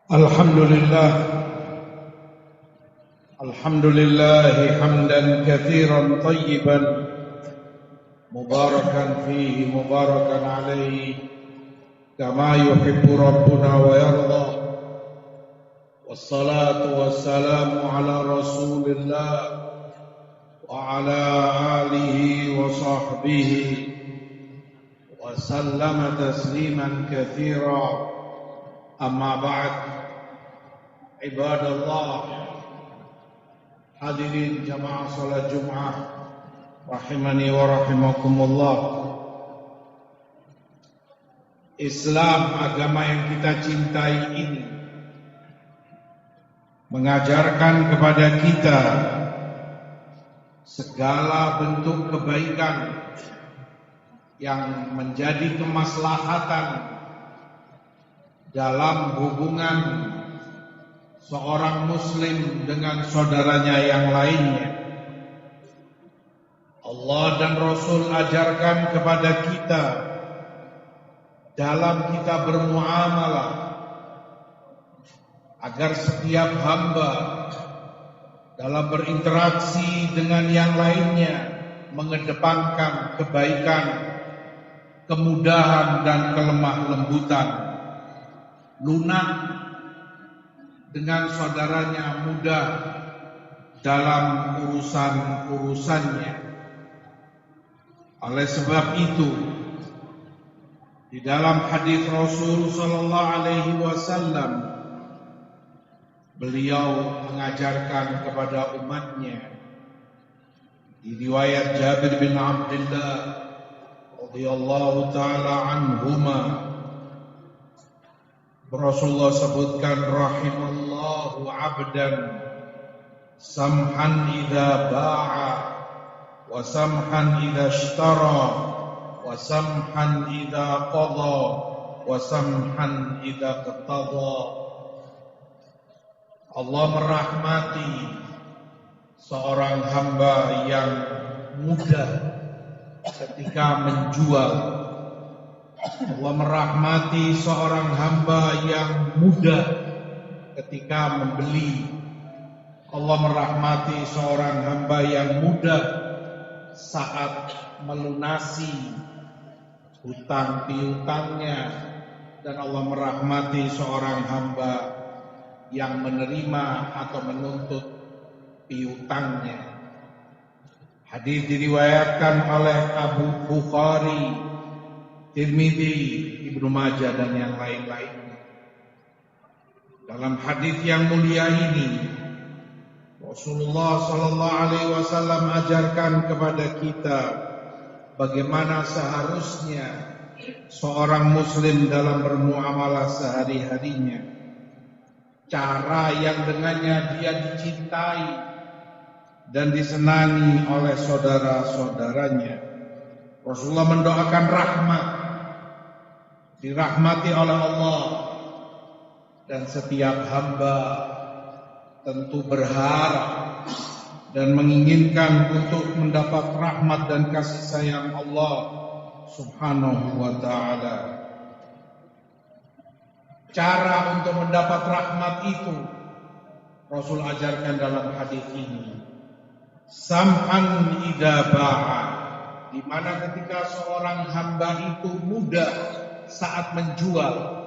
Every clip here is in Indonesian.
Alhamdulillah hamdan katsiran tayyiban mubarakan fihi mubarakan alaihi kama yuhibbu rabbuna wa yarda. Wassalatu wassalamu ala rasulillah wa ala alihi wa sahbihi wa sallama tasliman katsira. Amma ba'd. Ibadallah, hadirin jamaah salat Jumat rahimani wa rahimakumullah. Islam, agama yang kita cintai ini, mengajarkan kepada kita segala bentuk kebaikan yang menjadi kemaslahatan dalam hubungan seorang muslim dengan saudaranya yang lainnya. Allah dan Rasul ajarkan kepada kita dalam kita bermuamalah agar setiap hamba dalam berinteraksi dengan yang lainnya mengedepankan kebaikan, kemudahan dan kelemah lembutan, lunak dengan saudaranya, mudah dalam urusan-urusannya. Oleh sebab itu, di dalam hadis Rasul sallallahu alaihi wasallam, beliau mengajarkan kepada umatnya, di riwayat Jabir bin Abdullah radhiyallahu taala anhuma, Rasulullah sebutkan, rahimallahu abdan samhan idza ba'a wa samhan idza ishtara wa samhan idza qada wa samhan idza qtada. Allah merahmati seorang hamba yang mudah ketika menjual. Allah merahmati seorang hamba yang mudah ketika membeli. Allah merahmati seorang hamba yang mudah saat melunasi hutang piutangnya. Dan Allah merahmati seorang hamba yang menerima atau menuntut piutangnya. Hadis diriwayatkan oleh Abu Bukhari, Tirmidzi, Ibnu Majah dan yang lain-lainnya. Dalam hadis yang mulia ini, Rasulullah sallallahu alaihi wasallam ajarkan kepada kita bagaimana seharusnya seorang muslim dalam bermuamalah sehari-harinya, cara yang dengannya dia dicintai dan disenangi oleh saudara-saudaranya. Rasulullah mendoakan rahmat, dirahmati oleh Allah, dan setiap hamba tentu berharap dan menginginkan untuk mendapat rahmat dan kasih sayang Allah Subhanahu wa ta'ala. Cara untuk mendapat rahmat itu Rasul ajarkan dalam hadis ini, samhan idza ba'a, di mana ketika seorang hamba itu mudah saat menjual.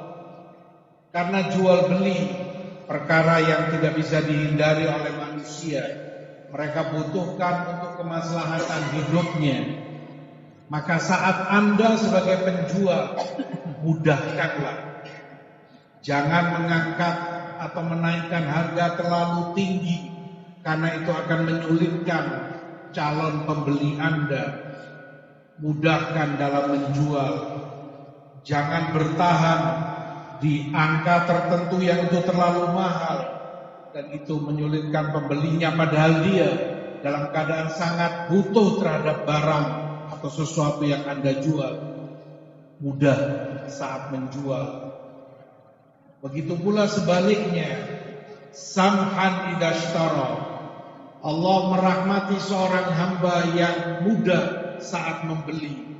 Karena jual beli perkara yang tidak bisa dihindari oleh manusia, mereka butuhkan untuk kemaslahatan hidupnya. Maka saat Anda sebagai penjual, mudahkanlah. Jangan mengangkat atau menaikkan harga terlalu tinggi, karena itu akan menyulitkan calon pembeli Anda. Mudahkan dalam menjual. Jangan bertahan di angka tertentu yang itu terlalu mahal dan itu menyulitkan pembelinya, padahal dia dalam keadaan sangat butuh terhadap barang atau sesuatu yang Anda jual. Mudah saat menjual. Begitu pula sebaliknya, samhan idza ishtara. Allah merahmati seorang hamba yang mudah saat membeli.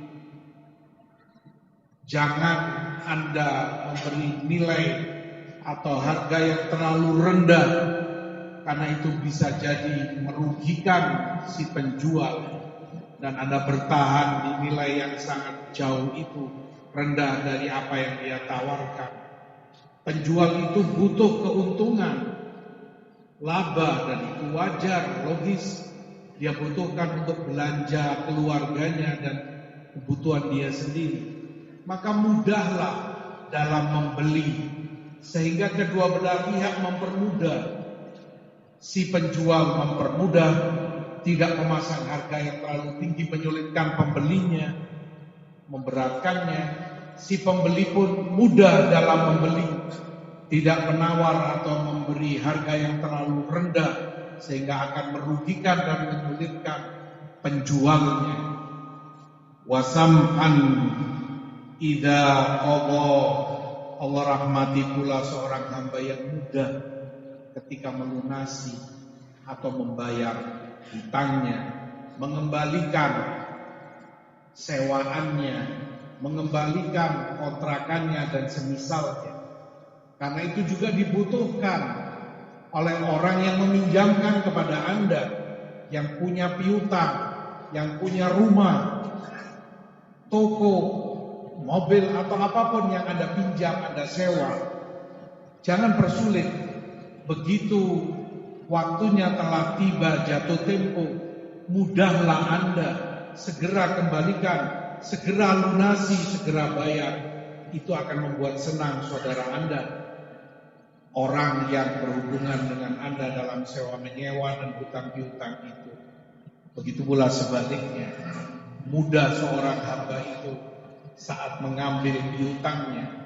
Jangan Anda memberi nilai atau harga yang terlalu rendah, karena itu bisa jadi merugikan si penjual, dan Anda bertahan di nilai yang sangat jauh itu, rendah dari apa yang dia tawarkan. Penjual itu butuh keuntungan, laba, dan itu wajar, logis. Dia butuhkan untuk belanja keluarganya dan kebutuhan dia sendiri. Maka mudahlah dalam membeli, sehingga kedua belah pihak mempermudah. Si penjual mempermudah, tidak memasang harga yang terlalu tinggi menyulitkan pembelinya, memberatkannya. Si pembeli pun mudah dalam membeli, tidak menawar atau memberi harga yang terlalu rendah sehingga akan merugikan dan menyulitkan penjualnya. Wasam'an idza qada, Allah rahmati pula seorang hamba yang mudah ketika melunasi atau membayar hutangnya, mengembalikan sewaannya, mengembalikan kontrakannya dan semisalnya. Karena itu juga dibutuhkan oleh orang yang meminjamkan kepada Anda, yang punya piutang, yang punya rumah, toko, mobil atau apapun yang Anda pinjam, Anda sewa. Jangan persulit. Begitu waktunya telah tiba, jatuh tempo, mudahlah Anda segera kembalikan, segera lunasi, segera bayar. Itu akan membuat senang saudara Anda, orang yang berhubungan dengan Anda dalam sewa menyewa dan hutang piutang itu. Begitu pula sebaliknya, mudah seorang hamba itu saat mengambil piutangnya.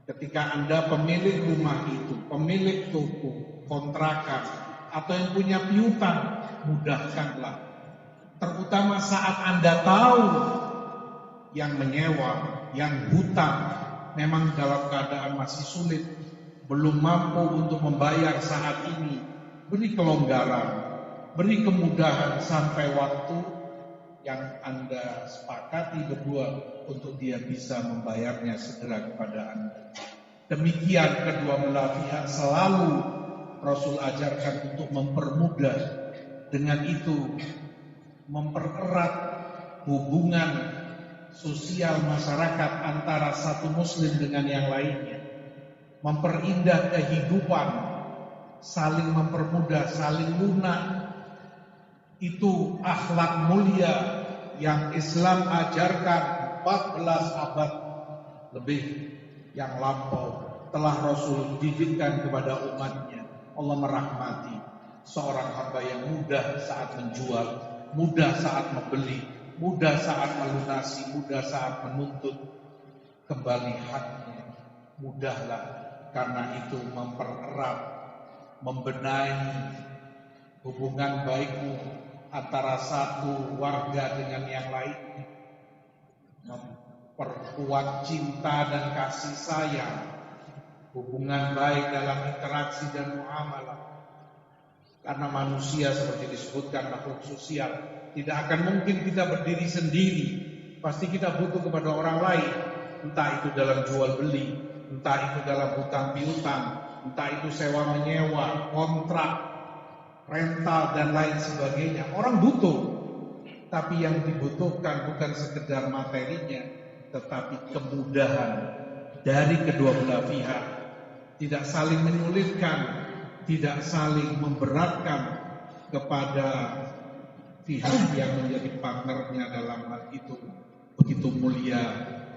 Ketika Anda pemilik rumah itu, pemilik toko, kontrakan, atau yang punya piutang, mudahkanlah. Terutama saat Anda tahu yang menyewa, yang hutang memang dalam keadaan masih sulit, belum mampu untuk membayar saat ini. Beri kelonggaran, beri kemudahan sampai waktu yang Anda sepakati berdua untuk dia bisa membayarnya segera kepada Anda. Demikian kedua belah pihak selalu Rasul ajarkan untuk mempermudah. Dengan itu mempererat hubungan sosial masyarakat antara satu muslim dengan yang lainnya, memperindah kehidupan, saling mempermudah, saling lunak. Itu akhlak mulia yang Islam ajarkan 14 abad lebih yang lampau telah Rasul didikkan kepada umatnya. Allah merahmati seorang hamba yang mudah saat menjual, mudah saat membeli, mudah saat melunasi, mudah saat menuntut kembali haknya. Mudahlah, karena itu mempererat, membenahi hubungan baikmu antara satu warga dengan yang lainnya, memperkuat cinta dan kasih sayang, hubungan baik dalam interaksi dan muamalah. Karena manusia seperti disebutkan makhluk sosial, tidak akan mungkin kita berdiri sendiri. Pasti kita butuh kepada orang lain, entah itu dalam jual beli, entah itu dalam hutang piutang, entah itu sewa menyewa, kontrak, rental dan lain sebagainya. Orang butuh, tapi yang dibutuhkan bukan sekedar materinya, tetapi kemudahan dari kedua belah pihak, tidak saling menyulitkan, tidak saling memberatkan kepada pihak yang menjadi partnernya dalam hal itu. Begitu mulia,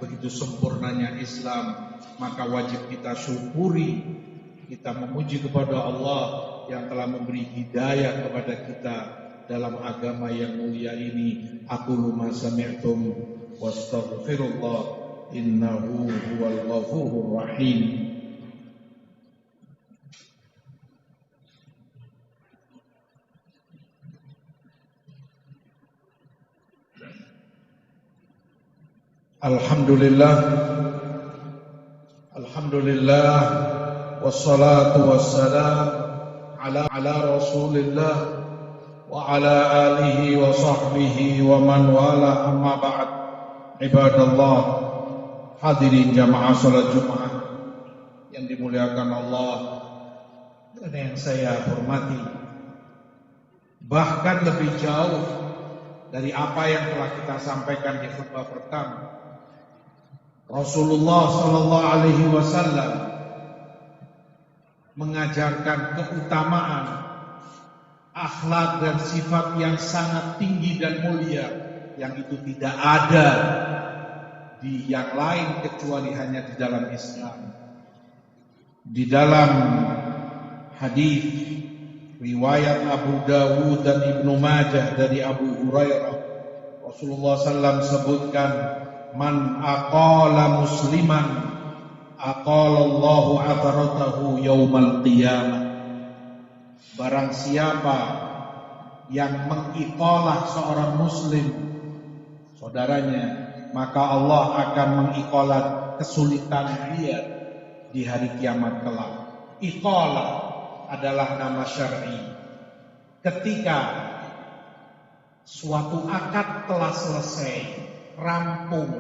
begitu sempurnanya Islam, maka wajib kita syukuri, kita memuji kepada Allah yang telah memberi hidayah kepada kita dalam agama yang mulia ini. Aqulu ma sami'tum wastaghfirullah innahu huwal ghafurur rahim. Alhamdulillah, alhamdulillah, wassalatu wassalam ala rasulillah wa ala alihi wa sahbihi wa man wala, amma ba'd. Ibadallah, hadirin jamaah salat Jumat yang dimuliakan Allah dan yang saya hormati, bahkan lebih jauh dari apa yang telah kita sampaikan di khutbah pertama, Rasulullah sallallahu alaihi wasallam mengajarkan keutamaan akhlak dan sifat yang sangat tinggi dan mulia, yang itu tidak ada di yang lain kecuali hanya di dalam Islam. Di dalam hadis riwayat Abu Dawud dan Ibnu Majah dari Abu Hurairah, Rasulullah SAW sebutkan, man aqala musliman aqalallahu atharatahu yaumal qiyamah. Barang siapa yang mengiqalah seorang muslim saudaranya, maka Allah akan mengiqalah kesulitan dia di hari kiamat kelak. Iqalah adalah nama syar'i. Ketika suatu akad telah selesai, rampung,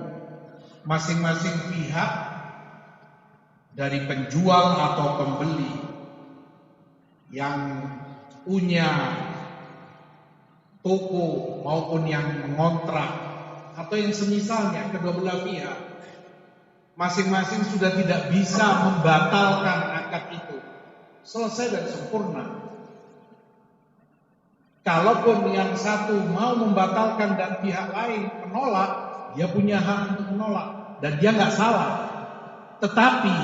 masing-masing pihak dari penjual atau pembeli yang punya toko maupun yang mengontrak atau yang semisalnya, kedua belah pihak masing-masing sudah tidak bisa membatalkan akad itu, selesai dan sempurna. Kalaupun yang satu mau membatalkan dan pihak lain menolak, dia punya hak untuk menolak dan dia nggak salah. Tetapi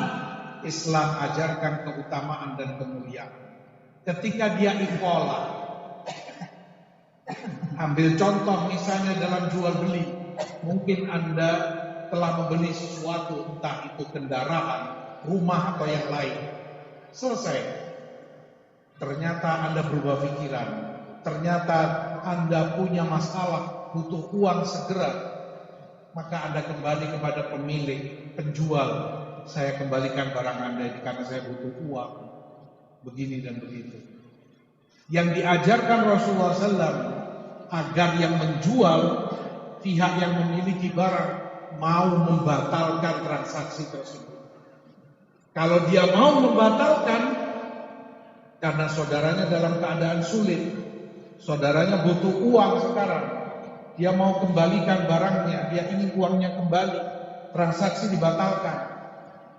Islam ajarkan keutamaan dan kemuliaan ketika dia iqalah. Ambil contoh misalnya dalam jual beli, mungkin Anda telah membeli sesuatu, entah itu kendaraan, rumah atau yang lain. Selesai. Ternyata Anda berubah pikiran. Ternyata Anda punya masalah, butuh uang segera. Maka Anda kembali kepada pemilik, penjual. Saya kembalikan barang Anda ini karena saya butuh uang. Begini dan begitu. Yang diajarkan Rasulullah SAW agar yang menjual, pihak yang memiliki barang, mau membatalkan transaksi tersebut. Kalau dia mau membatalkan karena saudaranya dalam keadaan sulit, saudaranya butuh uang sekarang, dia mau kembalikan barangnya, dia ingin uangnya kembali, transaksi dibatalkan.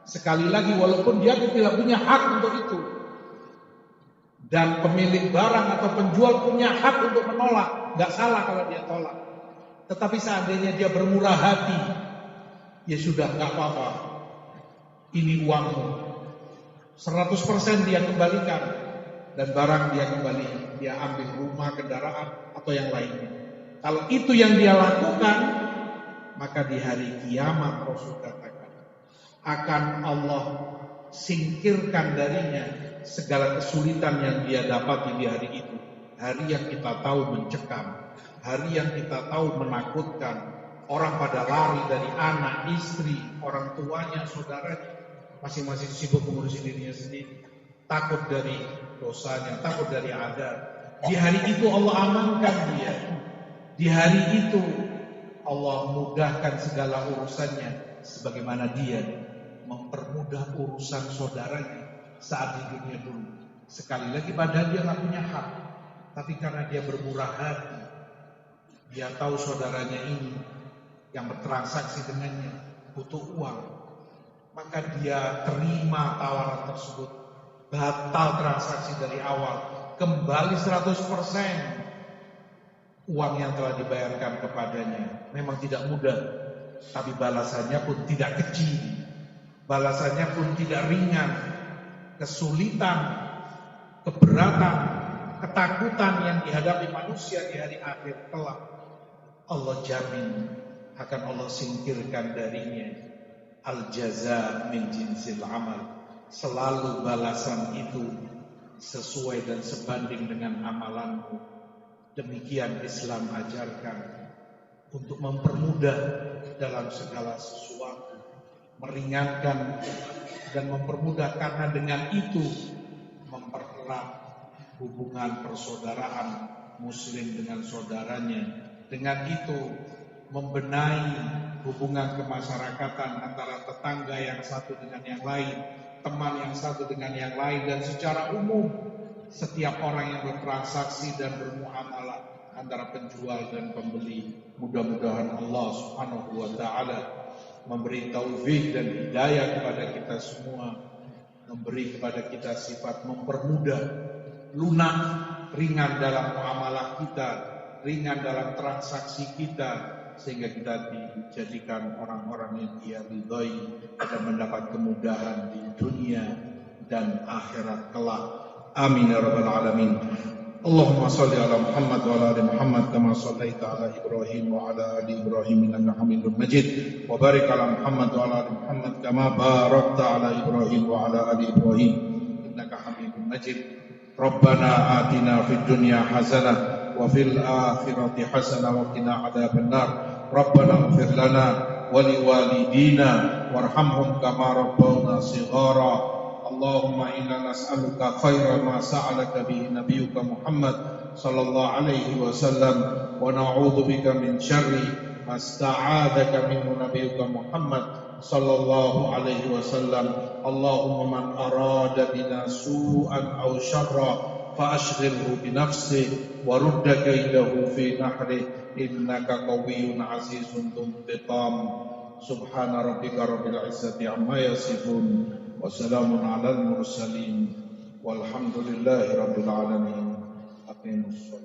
Sekali lagi, walaupun dia tidak punya hak untuk itu, dan pemilik barang atau penjual punya hak untuk menolak, nggak salah kalau dia tolak. Tetapi seandainya dia bermurah hati, ya sudah, nggak apa-apa, ini uangmu, 100% dia kembalikan, dan barang dia kembali, dia ambil rumah, kendaraan atau yang lainnya. Kalau itu yang dia lakukan, maka di hari kiamat Rasul katakan akan Allah singkirkan darinya segala kesulitan yang dia dapati di hari itu. Hari yang kita tahu mencekam, hari yang kita tahu menakutkan. Orang pada lari dari anak, istri, orang tuanya, saudaranya, masing-masing sibuk mengurusi dirinya sendiri, takut dari dosanya, takut dari adab. Di hari itu Allah amankan dia. Di hari itu Allah mudahkan segala urusannya, sebagaimana dia mempermudah urusan saudaranya saat di dunia dulu. Sekali lagi, padahal dia nggak punya hak, tapi karena dia bermurah hati, dia tahu saudaranya ini yang bertransaksi dengannya butuh uang, maka dia terima tawaran tersebut, batal transaksi dari awal, kembali 100% uang yang telah dibayarkan kepadanya. Memang tidak mudah, tapi balasannya pun tidak kecil, balasannya pun tidak ringan. Kesulitan, keberatan, ketakutan yang dihadapi manusia di hari akhir kelak, Allah jamin akan Allah singkirkan darinya. Al-jaza min jinsil amal, selalu balasan itu sesuai dan sebanding dengan amalanmu. Demikian Islam ajarkan untuk mempermudah dalam segala sesuatu, meringankan dan mempermudah, karena dengan itu mempererat hubungan persaudaraan muslim dengan saudaranya. Dengan itu membenahi hubungan kemasyarakatan antara tetangga yang satu dengan yang lain, teman yang satu dengan yang lain, dan secara umum setiap orang yang bertransaksi dan bermuamalah antara penjual dan pembeli. Mudah-mudahan Allah Subhanahu wa taala memberi taufik dan hidayah kepada kita semua, memberi kepada kita sifat mempermudah, lunak, ringan dalam muamalah kita, ringan dalam transaksi kita, sehingga kita dijadikan orang-orang yang Dia ridhai dan mendapat kemudahan di dunia dan akhirat kelak. Amin ya rabbal alamin. Allahumma salli ala Muhammad wa ala ali Muhammad kama sallaita ala Ibrahim wa ala ali Ibrahim innaka Hamidum Majid, wa barik ala Muhammad wa ala ali Muhammad kama barakta ala Ibrahim wa ala ali Ibrahim innaka Hamidum Majid. Rabbana atina fid dunya hasanah wa fil akhirati hasanah wa qina adzaban nar. Rabbana ighfir lana wa liwalidina warhamhum kama rabbawna shighara. Allahumma inna nas'aluka khaira ma sa'alaka bihi nabiyyuka Muhammad sallallahu alaihi wasallam wa na'udzu bika min syarri ma sta'adzaka minhu nabiyyuka Muhammad sallallahu alaihi wasallam. Allahumma man arada bina su'an aw syarra fa ashghilhu bi nafsihi wa rudda kaidahu fi nahrihi innaka qawiyyun azizun intiqam. Subhana rabbika rabbil izzati amma yasifun wa salamun alal mursalin walhamdulillahi rabbil alamin. Aqimus shalah.